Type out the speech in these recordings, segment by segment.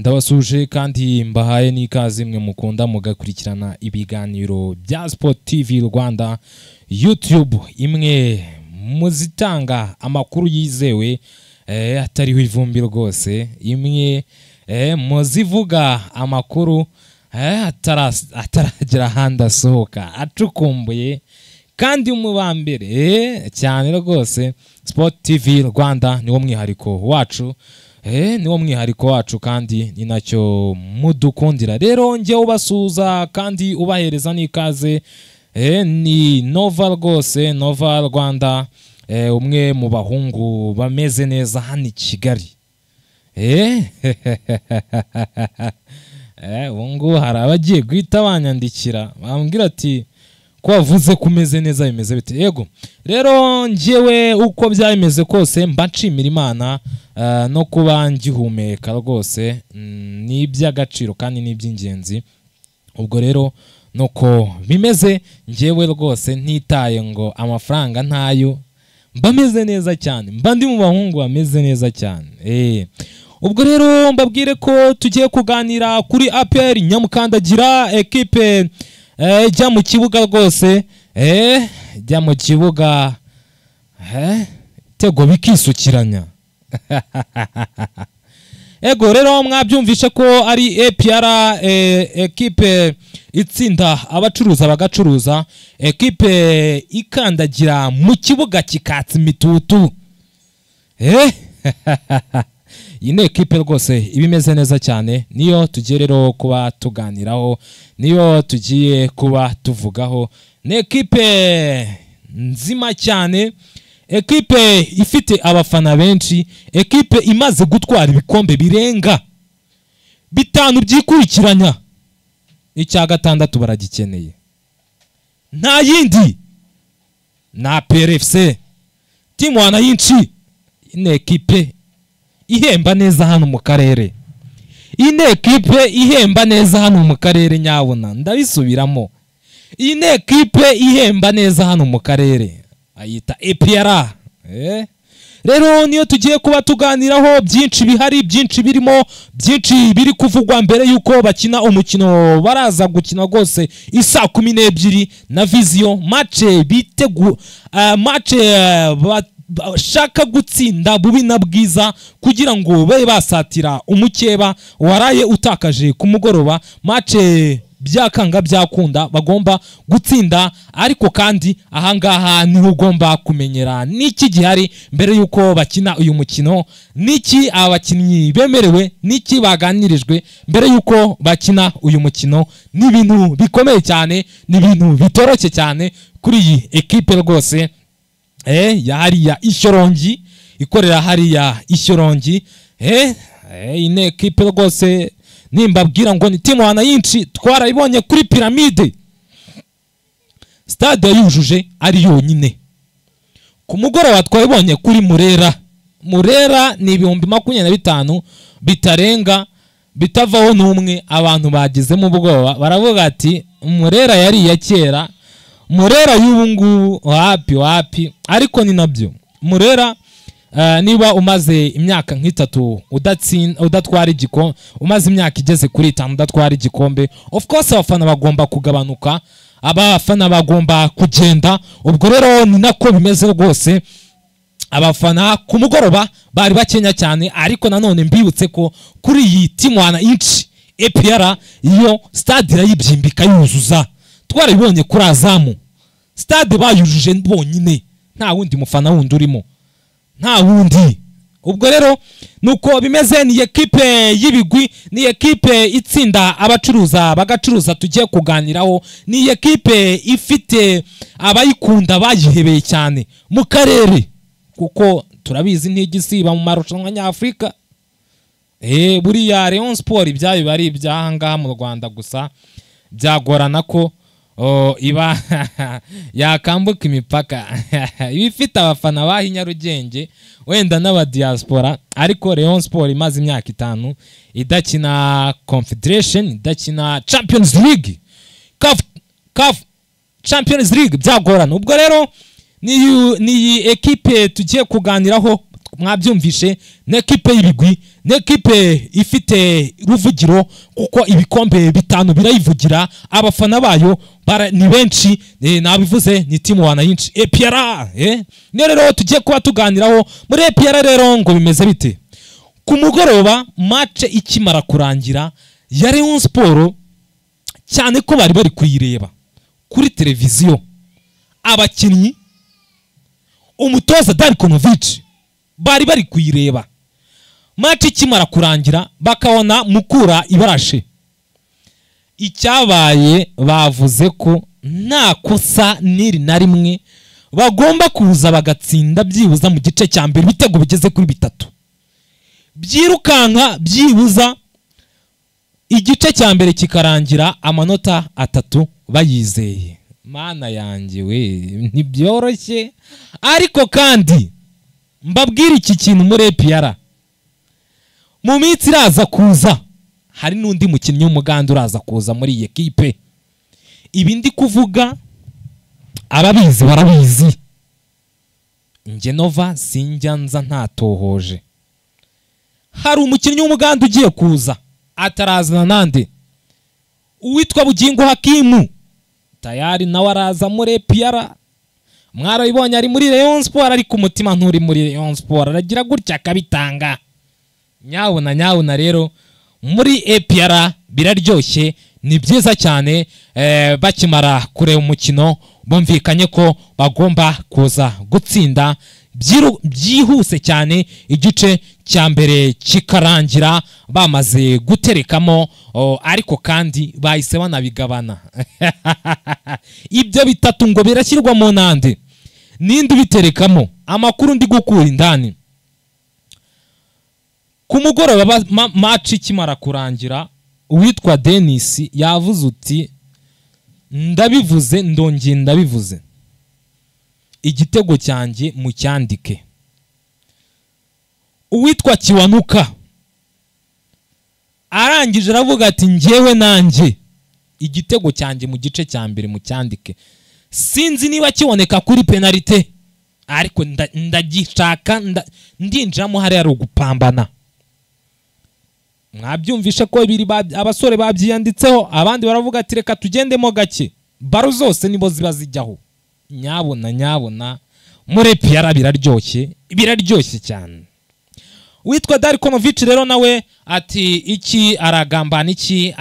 ndabasuje kandi mbahaye n'ikaze mwe mukunda mugakurikirana ibiganiro bya Sport TV Rwanda YouTube, imwe muzitanga amakuru yizewe atariho ivumbi rwose, imwe muzivuga amakuru ataragera handi asohoka acukumbuye kandi umubambere cyane rwose. Sport TV Rwanda niwo mwihariko wacu, niwo mwihariko wacu kandi ni nacyo mudukundira. Rero njye ubasuza kandi ubahereza n'ikaze ni Nova rwose, Nova Rwanda, umwe mu bahungu bameze neza hano i Kigali. Ubungu hari abagiye guhita banyandikira bambwira ati ko wavuze kumeze neza bimeze bite. Yego rero njyewe uko byameze kose mba nshimira Imana no kuba ngihumeka rwose, ni iby'agaciro kandi ni iby'ingenzi. Ubwo rero nuko bimeze njyewe rwose, ntitaye ngo amafaranga ntayo, mba meze neza cyane, mba ndi mu bahungu bameze neza cyane. Ubwo rero mbabwire ko tugiye kuganira kuri APR Nyamukandagira, ekipe jya mu kibuga rwose, jya mu kibuga tego bikisukiranya. Ego rero mwabyumvishe ko ari APR, ekipe itsinda abacuruza bagacuruza, ekipe ikandagira mu kibuga kikatsa imitutu. Iyi ni ekipe rwose ibimeze neza cyane, niyo tugiye rero kuba tuganiraho, niyo tugiye kuba tuvugaho. Ni ekipe nzima cyane, ekipe ifite abafana benshi, ekipe imaze gutwara ibikombe birenga 5 byikurikiranya, icya gatandatu baragikeneye. Nta yindi na PRFC timu wanayinchi. Ni ekipe ihemba neza hano mu karere, iyi ekipe ihemba neza hano mu karere, nyabona ndabisubiramo, iyi ekipe ihemba neza hano mu karere ayita APR. Rero niyo tugiye kuba tuganiraho, byinshi bihari, byinshi birimo, byinshi biri kuvugwa mbere yuko bakina umukino. Baraza gukina rwose isa 12 na Vision match match shaka gutsinda bubi na bwiza kugira ngo babe basatira umukeba waraye utakaje ku mugoroba. Match byakanga byakunda bagomba gutsinda, ariko kandi ahangaha niho ugomba kumenyera niki gihari mbere yuko bakina uyu mukino, niki abakinnyi bemerewe, niki baganirijwe mbere yuko bakina uyu mukino. Ni ibintu bikomeye cyane, ni ibintu bitoroshye cyane kuri iyi ekipe rwose ya hariya Ishyorongi, ikorera hariya Ishyorongi. Ine ekipe rwose nimbabwira ngo ni timu wanayinchi, twarayibonye kuri Pyramide, stade yujuje ari yonyine. Ku mugoroba twayibonye kuri Murera ni 25,000 bitarenga, bitavaho n'umwe. Abantu bagize mu bwoba baravuga ati Murera yari ya kera, Murera y'ubu ngubu wapi. Ariko ni nabyo Murera, niba umaze imyaka nk'itatu udatwara igikombe, umaze imyaka igeze kuri 5 udatwara igikombe, of course abafana bagomba kugabanuka, abafana bagomba kugenda. Ubwo rero ni nako bimeze rwose. Abafana ku mugoroba bari bakenya cyane, ariko nanone mbibutse ko kuri iyi timu wanayinchi APR iyo stade irayibyimbika yuzuza. Twarabibonye kuri Azamu, stade bayujuje bonyine, nta wundi mufana wundi urimo, nta wundi. Ubwo rero nuko bimeze. Ni ekipe y'ibigwi, ni ekipe itsinda abacuruza bagacuruza tugiye kuganiraho, ni ekipe ifite abayikunda bayihebeye cyane mu karere, kuko turabizi ntigisiba mu marushanwa nyafrika. Buriya Rayon Sport ibyayo bari ibyahangaha mu Rwanda gusa, byagorana ko iba yakambuka imipaka ibifite abafana bahi Nyarugenge wenda n'aba diaspora. Ariko Rayon Sport imaze imyaka 5 idakina Confederation, idakina Champions League, CAF Champions League, byagorana. Ubwo rero ni ekipe tugiye kuganiraho, mwabyumvishe n'ekipe y'ibigwi n'ekipe ifite ruvugiro kuko ibikombe bitanu birayivugira abafana bayo ni benshi nabivuze ni timu wanayinshi APR niyo rero tugiye kuba tuganiraho muri APR rero ngo bimeze bite ku mugoroba match ikimara kurangira ya Rayon Sport cyane ko bari kuyireba kuri televiziyo abakinnyi umutoza Darkonovic bari kuyireba match ikimara kurangira bakabona Mukura ibarashe icyabaye bavuze ko nta kosa niri na rimwe bagomba kuza bagatsinda byibuza mu gice cya mbere bitego bigeze kuri bitatu byirukanka byibuza igice cya mbere kikarangira amanota 3 bayizeye mana yanjye we ntibyoroshye ariko kandi mbabwira iki kintu muri APR mu minsi iraza kuza hari n'undi mukinnyi w'umuganda uraza kuza muri iyi ekipe ibi ndi kuvuga ababizi barabizi Ngenova sinjyanza ntatohoje hari umukinnyi w'umuganda ugiye kuza atarazana nande uwitwa Bugingo Hakimu tayari nawe araza muri APR mwarabibonye ari muri Rayon Sport ariko umutima nturi muri Rayon Sport aragira gutya akabitanga nyabuna rero muri APR biraryoshye ni byiza cyane bakimara kureba umukino bumvikanye ko bagomba kuza gutsinda byihuse cyane igice cya mbere kikarangira bamaze guterekamo ariko kandi bahise banabigabana ibyo bitatu ngo birashyirwa mu nande ninde ubiterekamo amakuru ndi gukura indani ku mugoroba match ikimara kurangira uwitwa Denis yavuze uti ndabivuze ndongeye ndabivuze igitego cyanjye mu cyandike uwitwa Kiwanuka arangije aravuga ati njyewe nanjye igitego cyanjye mu gice cya mbere mu cyandike sinzi niba kiboneka kuri penalite ariko ndagishaka ndinjiramo hari ari ugupambana mwabyumvishe ko biri abasore babyiyanditseho abandi baravuga ati reka tugendemo gake baro zose nibo ziba zijyaho nyabona muri APR biraryoshye cyane witwa Darkonovic rero nawe ati iki aragambana iki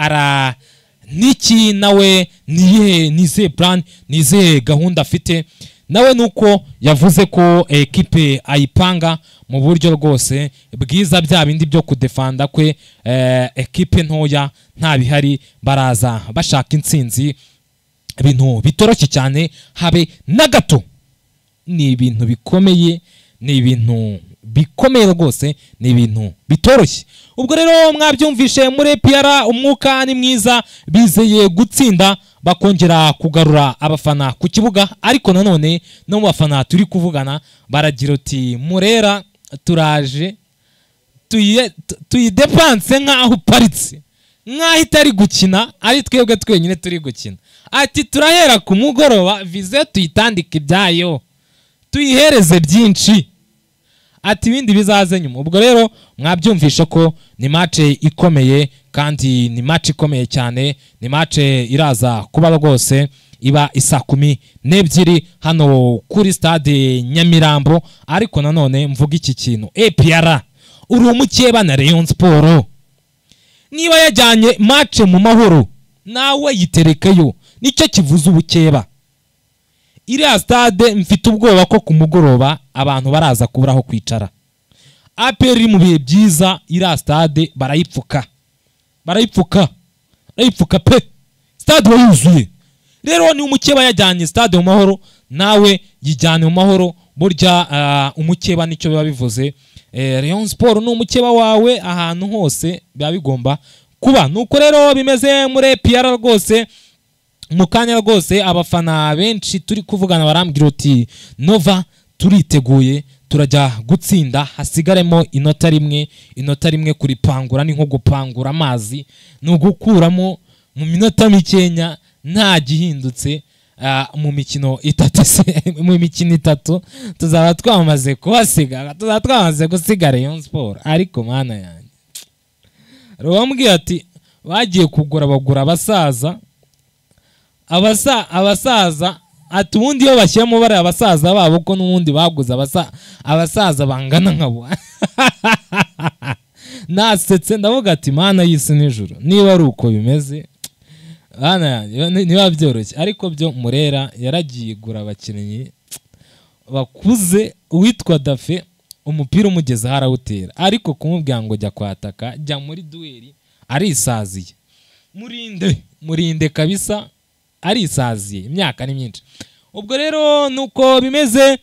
niki nawe nize plan nize gahunda afite nawe nuko yavuze ko ekipe ayipanga mu buryo rwose bwiza bya bindi byo kudefanda kwe ekipe ntoya nta bihari baraza bashaka intsinzi ibintu bitoroshye cyane habe na gato ni ibintu bikomeye ni ibintu bikomeye rwose ni ibintu bitoroshye ubwo rero mwabyumvishe muri APR umwuka ni mwiza bizeye gutsinda bakongera kugarura abafana ku kibuga ariko nanone no mu bafana turi kuvugana baragira uti Murera turaje tuyidepanse nk'aho uparitse nk'aho itari gukina ari twebwe twenyine turi gukina ati turahera ku mugoroba vize tuyitandike ibyayo tuyihereze byinshi ati ibindi bizaze nyuma ubwo rero mwabyumvisha ko ni match ikomeye kandi ni match ikomeye cyane ni match iraza kuba rwose iba isa 12 hano kuri stade Nyamirambo ariko nanone mvuga iki kintu APR uri umukeba na Rayon Sport niba yajyanye match mu mahoro nawe yiterekeyo nicyo kivuze ubukeba iriya stade mfite ubwoba ko ku mugoroba abantu baraza kuburaho kwicara APR mu bihe byiza iriya stade barayipfuka pe stade yuzuye rero ni umukeba yajyanye stade mu mahoro nawe yijyane mu mahoro burya umukeba nicyo biba bivuze Rayon Sport ni umukeba wawe ahantu hose biba bigomba kuba nuko rero bimeze muri APR rwose mukanya rwose abafana benshi turi kuvugana barambwira uti Nova turiteguye turajya gutsinda hasigaremo inota rimwe kuri pangura ni nko gupangura amazi no gukuramo mu minota mikenya nta gihindutse mu mikino itatu mu mikino itatu tuzaba twamaze kuhasiga, tuzaba twamaze gusiga Rayon Sport. Ariko mana yanjye Rwambwiye ati bagiye kugura bagura abasaza ati ubundi iyo bashyiramo bare abasaza babo ko n'ubundi baguze abasaza bangana nkabo. Nasetse ndavuga ati mana y'isi n'ijuru, niba ari uko bimeze niba byoroshye. Ariko byo Murera yaragiye igura abakinnyi bakuze, uwitwa Dafe umupira umugeze harawutera, ariko kumubwira ngo jya kwataka jya muri dueli arisaziye. Murinde kabisa arisaziye, imyaka ni myinshi. Ubwo rero nuko bimeze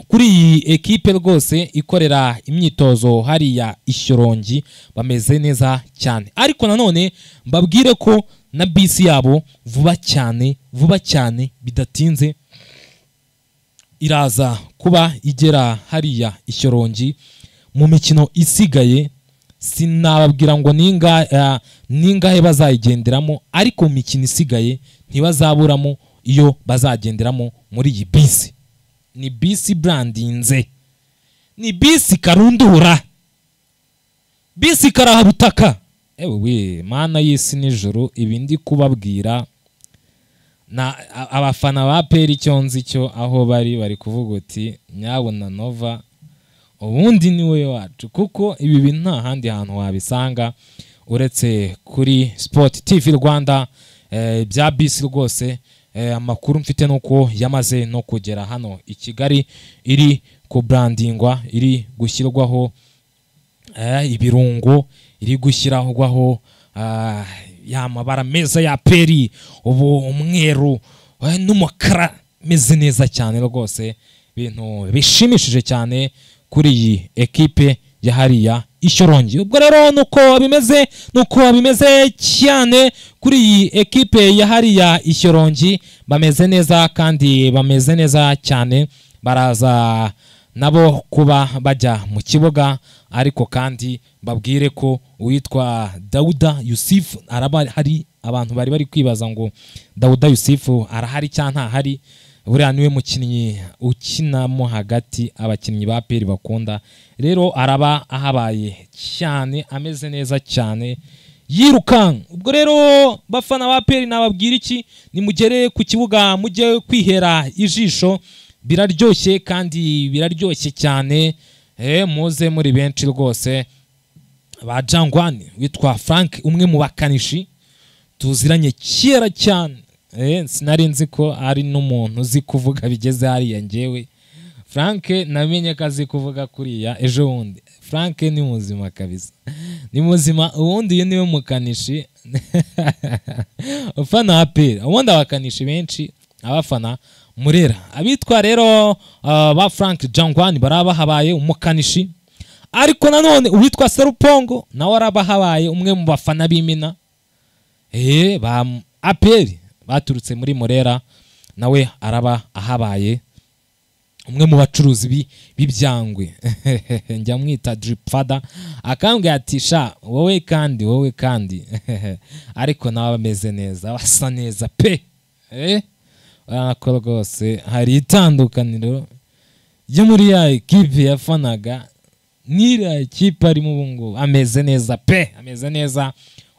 kuri iyi ekipe rwose ikorera imyitozo hariya Ishyorongi, bameze neza cyane. Ariko nanone mbabwire ko na bisi yabo vuba cyane bidatinze iraza kuba igera hariya Ishyorongi mu mikino isigaye. Sinababwira ngo ningahe bazayigenderamo, ariko mu mikino isigaye ntibazaburamo iyo bazagenderamo muri iyi bisi. Ni bisi brandinze, ni bisi karundura, bisi karahabutaka. Ewe mana y'isi n'ijuru, ibi ndi kubabwira na abafana ba APR icyo nzi cyo aho bari kuvuga uti nyabona Nova ubundi niwe wacu, kuko ibi bintu nta handi hantu wabisanga uretse kuri Sport TV Rwanda. Bya bisi rwose amakuru mfite nuko yamaze no kugera hano i Kigali, iri ku brandingwa, iri gushyirwaho ibirungo, iri gushyirwaho ya mabara meza ya APR, ubu umweru n'umukara, meze neza cyane rwose, ibintu bishimishije cyane kuri iyi ekipe ya hariya Ishyorongi. Ubwo rero nuko bimeze cyane kuri iyi ekipe ya hariya Ishyorongi, bameze neza kandi bameze neza cyane. Baraza nabo kuba bajya mu kibuga, ariko kandi babwire ko uwitwa Dauda Yusufu araba hari abantu bari kwibaza ngo Dauda Yusufu arahari cyangwa ntahari. Buriya niwe mukinnyi ukinamo hagati abakinnyi ba APR bakunda, rero araba ahabaye cyane, ameze neza cyane yirukanka. Ubwo rero bafana ba APR nababwira iki, nimugere ku kibuga mujye kwihera ijisho, biraryoshye kandi biraryoshye cyane. Muze muri benshi rwose. Ba Jangwani witwa Frank, umwe mu bakanishi tuziranye kera cyane, sinari nzi ko ari n'umuntu uzi kuvuga bigeze hariya. Njyewe Frank namenye ko azi kuvuga kuriya ejo bundi. Frank ni muzima kabisa, ni muzima. Ubundi iyo niwe mukanishi ufana APR. Ubundi abakanishi benshi abafana Murera, abitwa rero ba Frank Jangwani baraba habaye umukanishi. Ariko nanone uwitwa Serupongo nawe araba habaye umwe mu bafana b'imina ba APR baturutse muri Murera, nawe araba ahabaye umwe mu bacuruzi b'ibyangwe. Njya mwita Drip Father, akambwira ati sha wowe kandi ariko nawe bameze neza, basa neza pe. Ko rwose hari itandukaniro ryo muri ya ekipe yafanaga n'iriya ekipe arimo ubu ngubu. Ameze neza pe, ameze neza.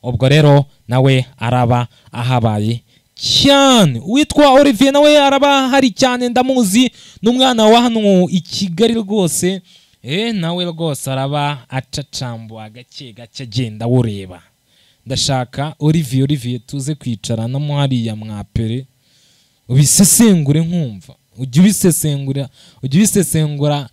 Ubwo rero nawe araba ahabaye cyane. Witwa Olivier nawe araba hari cyane, ndamuzi, n'umwana wa hano i Kigali rwose. Nawe rwose araba acacambuwa gake agenda ureba. Ndashaka Olivier tuze kwicarana mo hariya mwa APR, ubisesengure nkumva, ujye ubisesengura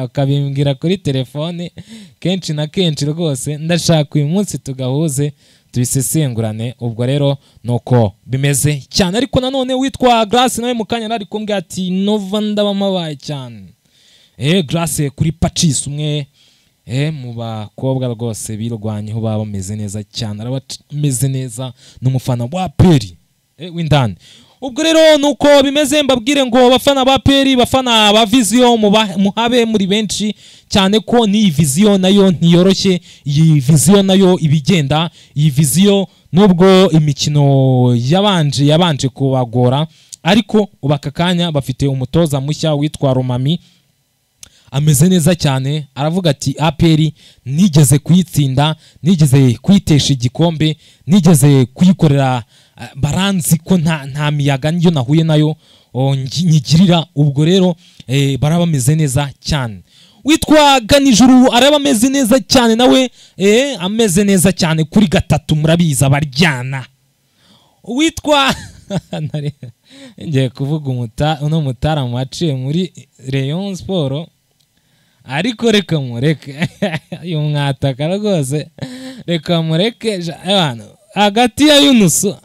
ukabimbwira kuri telefone kenshi na kenshi rwose. Ndashaka uyu munsi tugahuze tubisesengurane. Ubwo rero nuko bimeze cyane. Ariko nanone witwa Grace nawe mukanya nari kumbwira ati Nova ndabamabaye cyane. Grace kuri Pacis, umwe mu bakobwa rwose birwanyeho, baba bameze neza cyane, arabameze neza, n'umufana wa APR w'indani. Ubwo rero nuko bimeze. Mbabwire ngo bafana ba APR, bafana ba Vision, muhabe muri benshi cyane, ko ni Vision nayo ntiyoroshye. Iyi Vision nayo ibigenda, iyi Vision nubwo imikino yabanje kubagora, ariko ubaka kanya bafite umutoza mushya witwa Romami, ameze neza cyane. Aravuga ati APR nigeze kuyitsinda, nigeze kuyitesha igikombe, nigeze kuyikorera, baranzi ko nta miyaga niyo nahuye nayo nyigirira. Ubwo rero baraba bameze neza cyane. Witwa Ganijuru araba ameze neza cyane nawe, ameze neza cyane kuri gatatu, murabiza baryana. Witwa ngiye kuvuga uno mutaramu waciye muri Rayon Sport, ariko reka mureke uyu mwataka rwose, reka mureke hagati ya Yunusu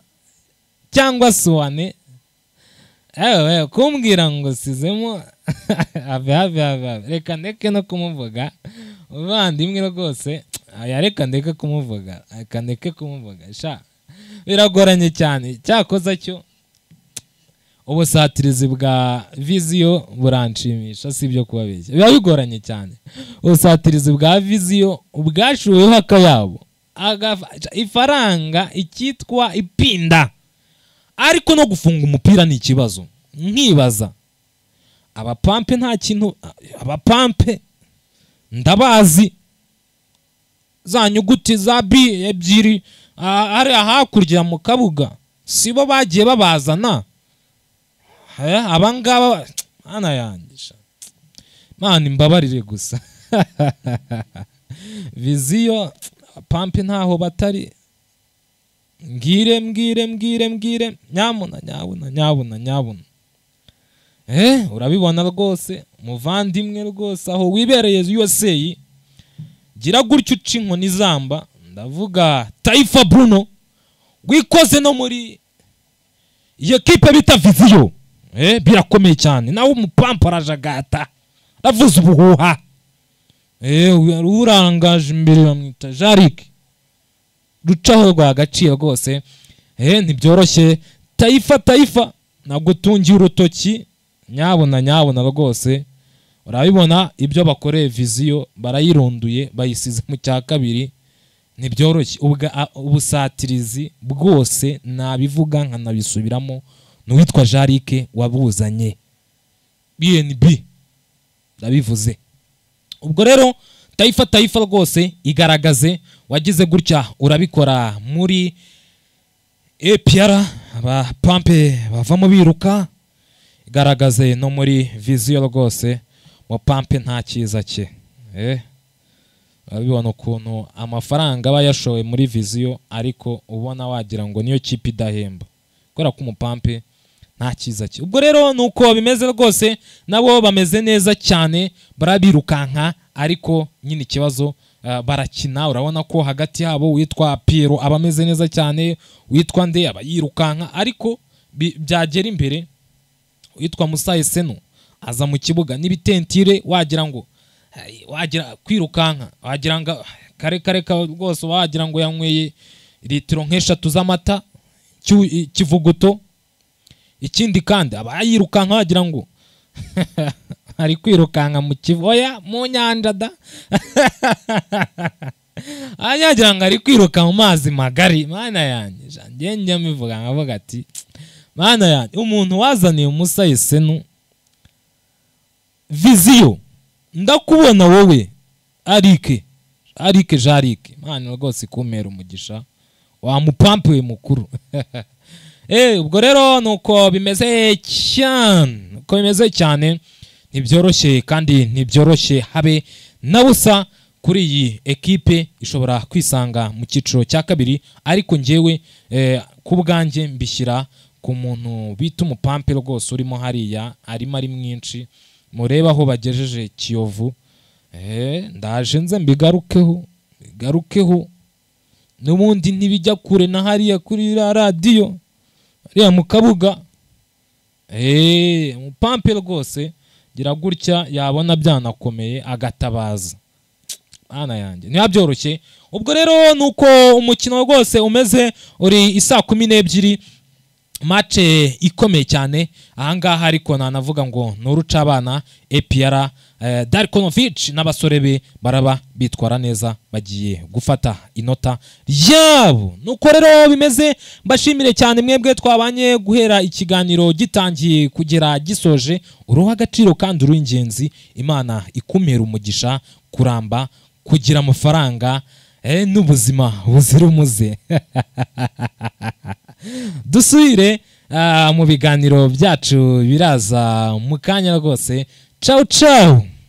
cyangwa Suwane, kumbwira ngo sizemo reka ndeke no kumuvuga ubandimwe rwose, reka ndeke kumuvuga, sha biragoranye cyane. Cyakoza cyo ubusatirizi bwa Viziyo buranshimisha, si ibyo kubabeshya, biba bigoranye cyane. Ubusatirizi bwa Viziyo bwashuweho akayabo, ifaranga ikitwa ipinda, ariko no gufunga umupira ni ikibazo. Nkibaza abapampe nta kintu, abapampe ndabazi, za nyuguti za B ebyiri ari hakurya mu kabuga, sibo bagiye babazana abangaba. Mana yangisha, Mana imbabarire gusa. Viziyo pampe ntaho batari. Mbwire nyabuna. Urabibona rwose muvandimwe, rwose aho wibereye USA, gira gutyo uca inkoni zamba. Ndavuga Taifa Bruno wikoze no muri iyo kipe bita Viziyo, birakomeye cyane. Nawe umupampa arajagata, ravuze ubuhuha, urangaje imbere bamwita Jarike, rucaho rwa gaciro rwose. Ntibyoroshye. Taifa nagutungiye urutoki, nyabona rwose. Urabibona ibyo bakoreye Viziyo, barayirunduye bayisize mu cya kabiri. Ntibyoroshye. Ubusatirizi bwose nabivuga nkanabisubiramo n'uwitwa Jarike wabuzanye BNB, ndabivuze. Ubwo rero Taifa rwose igaragaze, wagize gutya urabikora muri APR, abapampe bavamo biruka, igaragaze no muri Viziyo rwose, mu pampe nta cyiza cye. Urabibona ukuntu amafaranga aba yashowe muri Viziyo, ariko ubona wagira ngo niyo kipe idahemba, kubera ko umupampe nta cyiza cye. Ubwo rero nuko bimeze rwose, nabo bameze neza cyane, barabirukanka, ariko nyine ikibazo barakina. Urabona ko hagati yabo witwa Piero aba ameze neza cyane, witwa Nde aba yirukanka, ariko byagera imbere witwa Musaye Seno aza mu kibuga n'ibitentire, wagira ngo kwirukanka, wagira ngo kare rwose, wagira ngo yanyweye litiro nk'eshatu z'amata kivuguto. Ikindi kandi aba yirukanka wagira ngo ari kwirukanka mu kivoya mu nyanja da. Ayagira ngo ari kwiruka mu mazi magari. Mana yanjye njye mbivuga nkavuga ati mana yanjye, umuntu wazaniye Musaye Seno Viziyo, ndakubona wowe Arike Jarike, mana rwose kumera umugisha wa mupampe we mukuru. Ubwo rero nuko bimeze cyane, ntibyoroshye kandi ntibyoroshye habe na busa. Kuri iyi ekipe ishobora kwisanga mu cyiciro cya kabiri, ariko njyewe ku bwanjye mbishyira ku muntu bita umupampe rwose urimo hariya, arimo ari mwinshi. Mureba aho bagejeje Kiyovu, ndaje nze mbigarukeho n'ubundi ntibijya kure na hariya kuri radiyo hariya mu kabuga. Umupampe rwose gira gutya yabona byanakomeye agatabaza. Ana yanjye ntiyabyoroshye. Ubwo rero nuko umukino rwose umeze, uri isa 12, match ikomeye cyane ahangaha, ariko nanavuga ngo nuruca abana APR Darkonovic n'abasore be baraba bitwara neza bagiye gufata inota yabo. Nuko rero bimeze, mbashimire cyane mwebwe twabanye guhera ikiganiro gitangiye kugera gisoje. Uruha agaciro kandi uruingenzi, Imana ikumera umugisha, kuramba, kugira amafaranga n'ubuzima buzira umuze. Dusubire mu biganiro byacu biraza mu kanya rwose. Ciao ciao.